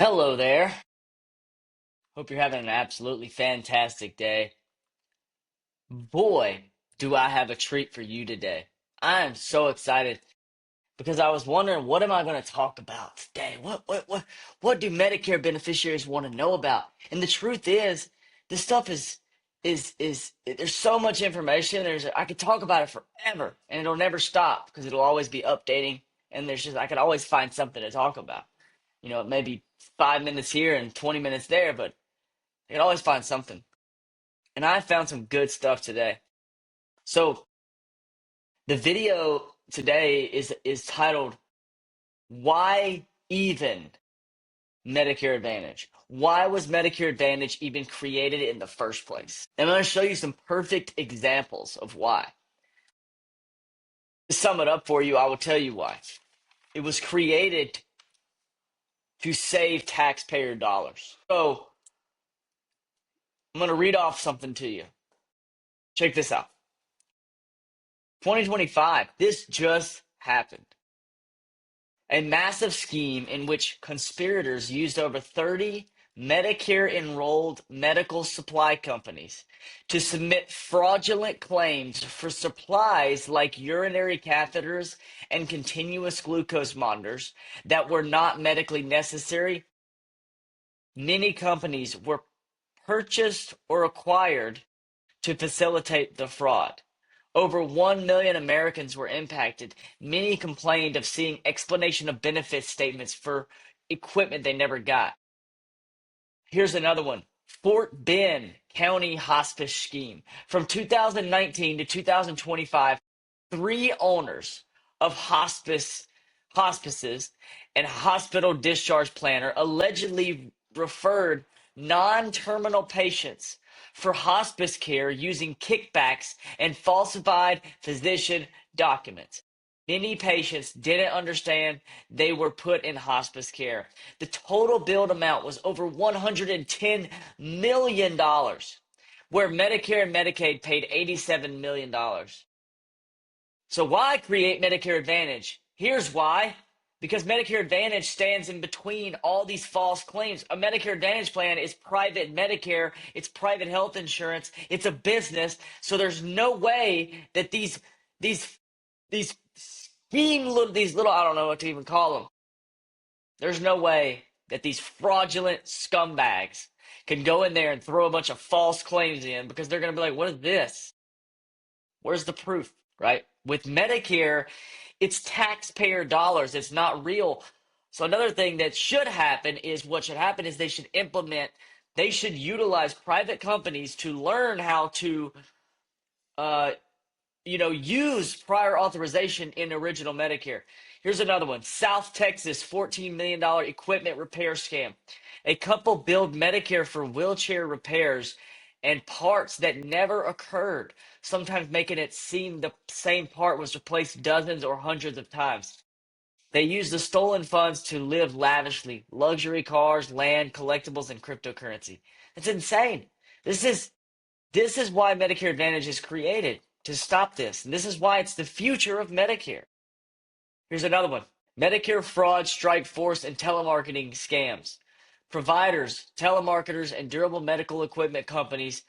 Hello there. Hope you're having an absolutely fantastic day. Boy, do I have a treat for you today. I am so excited because I was wondering what am I going to talk about today? What do Medicare beneficiaries want to know about? And the truth is, this stuff is there's so much information. I could talk about it forever and it'll never stop because it'll always be updating and I could always find something to talk about. It may be 5 minutes here and 20 minutes there, but you can always find something. And I found some good stuff today. So the video today is titled Why Even Medicare Advantage? Why was Medicare Advantage even created in the first place? And I'm going to show you some perfect examples of why. To sum it up for you, I will tell you why. It was created to save taxpayer dollars. So I'm going to read off something to you. Check this out. 2025, this just happened. A massive scheme in which conspirators used over 30 Medicare enrolled medical supply companies to submit fraudulent claims for supplies like urinary catheters and continuous glucose monitors that were not medically necessary. Many companies were purchased or acquired to facilitate the fraud. Over 1 million Americans were impacted. Many complained of seeing explanation of benefit statements for equipment they never got. Here's another one. Fort Bend County Hospice Scheme. From 2019 to 2025, three owners of hospices and hospital discharge planner allegedly referred non-terminal patients for hospice care using kickbacks and falsified physician documents. Many patients didn't understand they were put in hospice care. The total billed amount was over $110 million, where Medicare and Medicaid paid $87 million. So why create Medicare Advantage? Here's why. Because Medicare Advantage stands in between all these false claims. A Medicare Advantage plan is private Medicare, it's private health insurance, it's a business. So there's no way that these these these little, I don't know what to even call them. There's no way that these fraudulent scumbags can go in there and throw a bunch of false claims in because they're going to be like, what is this? Where's the proof, right? With Medicare, it's taxpayer dollars. It's not real. So another thing that should happen is they should utilize private companies to learn how to uh, use prior authorization in original Medicare. Here's another one. South Texas, $14 million equipment repair scam. A couple billed Medicare for wheelchair repairs and parts that never occurred, sometimes making it seem the same part was replaced dozens or hundreds of times. They used the stolen funds to live lavishly, luxury cars, land, collectibles, and cryptocurrency. It's insane. This is this is why Medicare Advantage is created, to stop this. And this is why it's the future of Medicare. Here's another one. Medicare fraud, strike force, and telemarketing scams. Providers, telemarketers, and durable medical equipment companies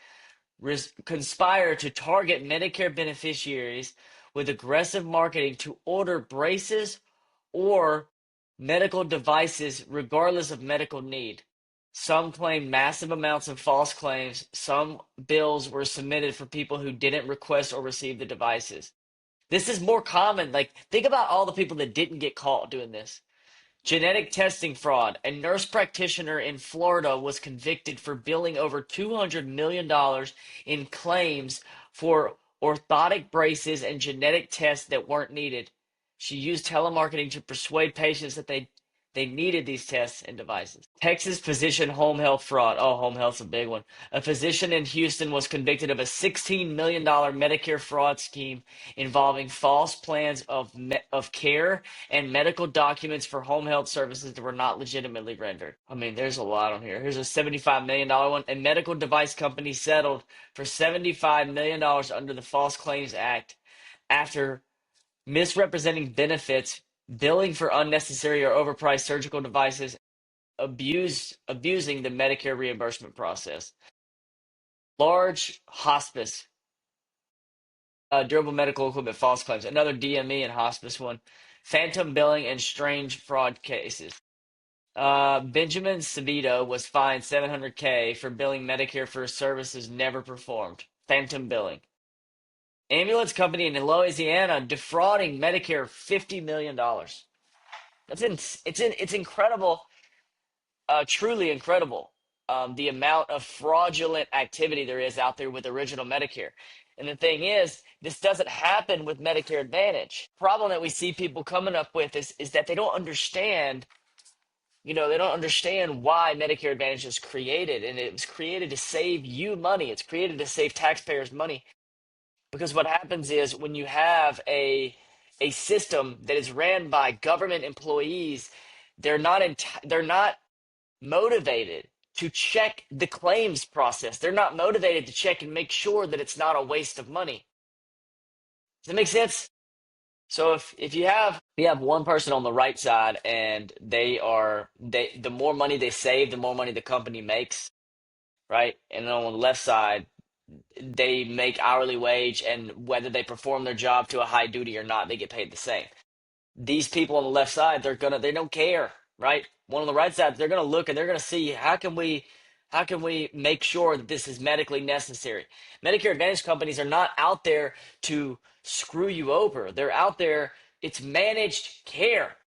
conspire to target Medicare beneficiaries with aggressive marketing to order braces or medical devices regardless of medical need. Some claim massive amounts of false claims. Some bills were submitted for people who didn't request or receive the devices. This is more common. Like, think about all the people that didn't get caught doing this. Genetic testing fraud. A nurse practitioner in Florida was convicted for billing over $200 million in claims for orthotic braces and genetic tests that weren't needed. She used telemarketing to persuade patients that they needed these tests and devices. Texas physician home health fraud. Oh, home health's a big one. A physician in Houston was convicted of a $16 million Medicare fraud scheme involving false plans of care and medical documents for home health services that were not legitimately rendered. I mean, there's a lot on here. Here's a $75 million one. A medical device company settled for $75 million under the False Claims Act after misrepresenting benefits, billing for unnecessary or overpriced surgical devices, abusing the Medicare reimbursement process. Large hospice, durable medical equipment false claims, another DME and hospice one, phantom billing and strange fraud cases. Benjamin Savito was fined 700K for billing Medicare for services never performed. Phantom billing. Ambulance company in Louisiana defrauding Medicare $50 million. It's incredible, truly incredible. The amount of fraudulent activity there is out there with original Medicare. And the thing is, this doesn't happen with Medicare Advantage. Problem that we see people coming up with is that they don't understand, they don't understand why Medicare Advantage is created. And it was created to save you money. It's created to save taxpayers money. Because what happens is when you have a system that is ran by government employees, they're not motivated to check the claims process. They're not motivated to check and make sure that it's not a waste of money. Does that make sense? So if you have one person on the right side and the more money they save, the more money the company makes, right? And then on the left side, they make hourly wage, and whether they perform their job to a high duty or not, they get paid the same. These people on the left side, they don't care, right? One on the right side, they're gonna look and they're gonna see how can we make sure that this is medically necessary. Medicare Advantage companies are not out there to screw you over. They're out there, it's managed care,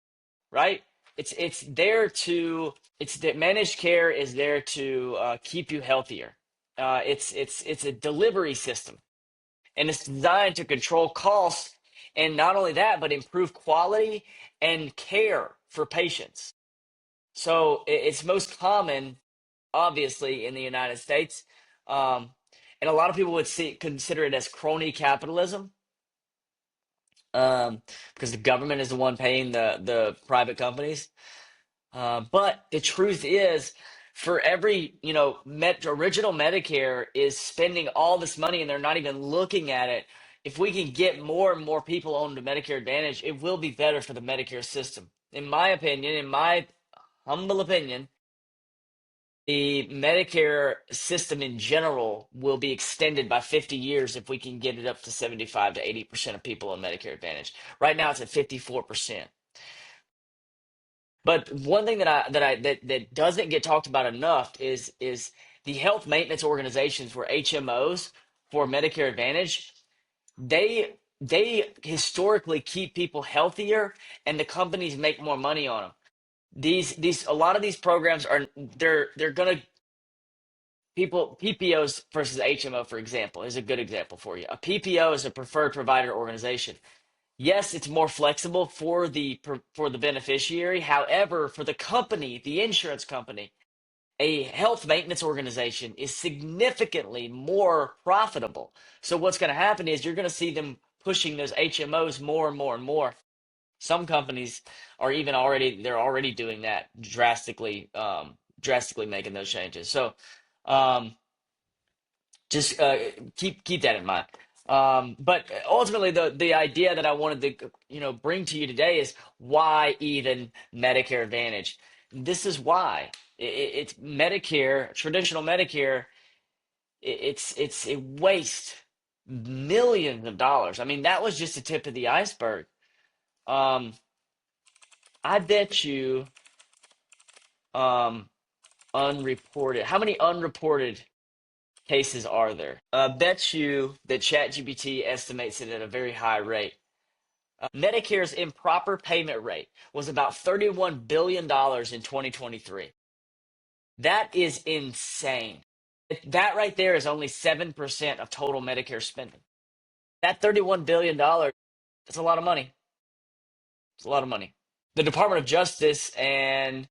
right? It's there to it's the managed care is there to keep you healthier. It's a delivery system, and it's designed to control costs, and not only that, but improve quality and care for patients. So it's most common, obviously, in the United States, um, and a lot of people would consider it as crony capitalism, because the government is the one paying the private companies. But the truth is, for every, original Medicare is spending all this money and they're not even looking at it. If we can get more and more people onto Medicare Advantage, it will be better for the Medicare system. In my opinion, in my humble opinion, the Medicare system in general will be extended by 50 years if we can get it up to 75 to 80% of people on Medicare Advantage. Right now, it's at 54%. But one thing that doesn't get talked about enough is the health maintenance organizations, for HMOs, for Medicare Advantage. They historically keep people healthier, and the companies make more money on them. These a lot of these programs they're gonna people PPOs versus HMO, for example, is a good example for you. A PPO is a preferred provider organization. Yes, it's more flexible for the beneficiary. However, for the company, the insurance company, a health maintenance organization is significantly more profitable. So what's going to happen is you're going to see them pushing those HMOs more and more and more. Some companies are even they're already doing that, drastically making those changes. So um, just keep that in mind. But ultimately, the idea that I wanted to bring to you today is why even Medicare Advantage. This is why it's Medicare, traditional Medicare. It's a waste, millions of dollars. I mean, that was just the tip of the iceberg. Um, I bet you, um, unreported. How many unreported cases are there? Bet you that ChatGPT estimates it at a very high rate. Medicare's improper payment rate was about $31 billion in 2023. That is insane. That right there is only 7% of total Medicare spending. That $31 billion, that's a lot of money. It's a lot of money. The Department of Justice and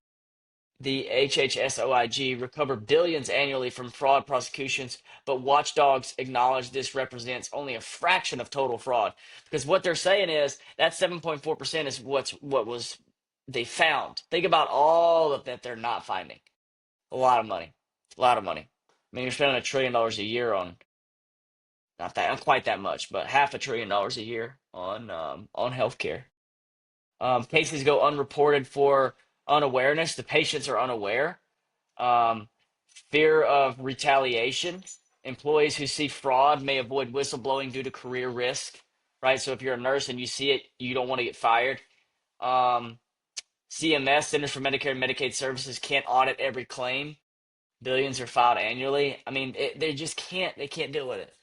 the HHSOIG recover billions annually from fraud prosecutions, but watchdogs acknowledge this represents only a fraction of total fraud. Because what they're saying is that 7.4% is what was they found. Think about all of that they're not finding. A lot of money. A lot of money. I mean, you're spending $1 trillion a year on not quite that much, but $500 billion a year on healthcare. Cases go unreported for unawareness. The patients are unaware. Um, Fear of retaliation. Employees who see fraud may avoid whistleblowing due to career risk, right? So if you're a nurse and you see it, you don't want to get fired. Um, CMS, Centers for Medicare and Medicaid Services, can't audit every claim. Billions are filed annually. I mean, they just can't. They can't deal with it.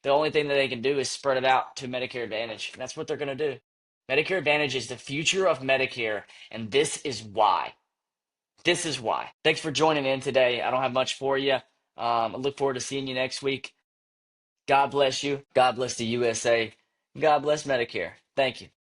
The only thing that they can do is spread it out to Medicare Advantage. And that's what they're going to do. Medicare Advantage is the future of Medicare, and this is why. This is why. Thanks for joining in today. I don't have much for you. I look forward to seeing you next week. God bless you. God bless the USA. God bless Medicare. Thank you.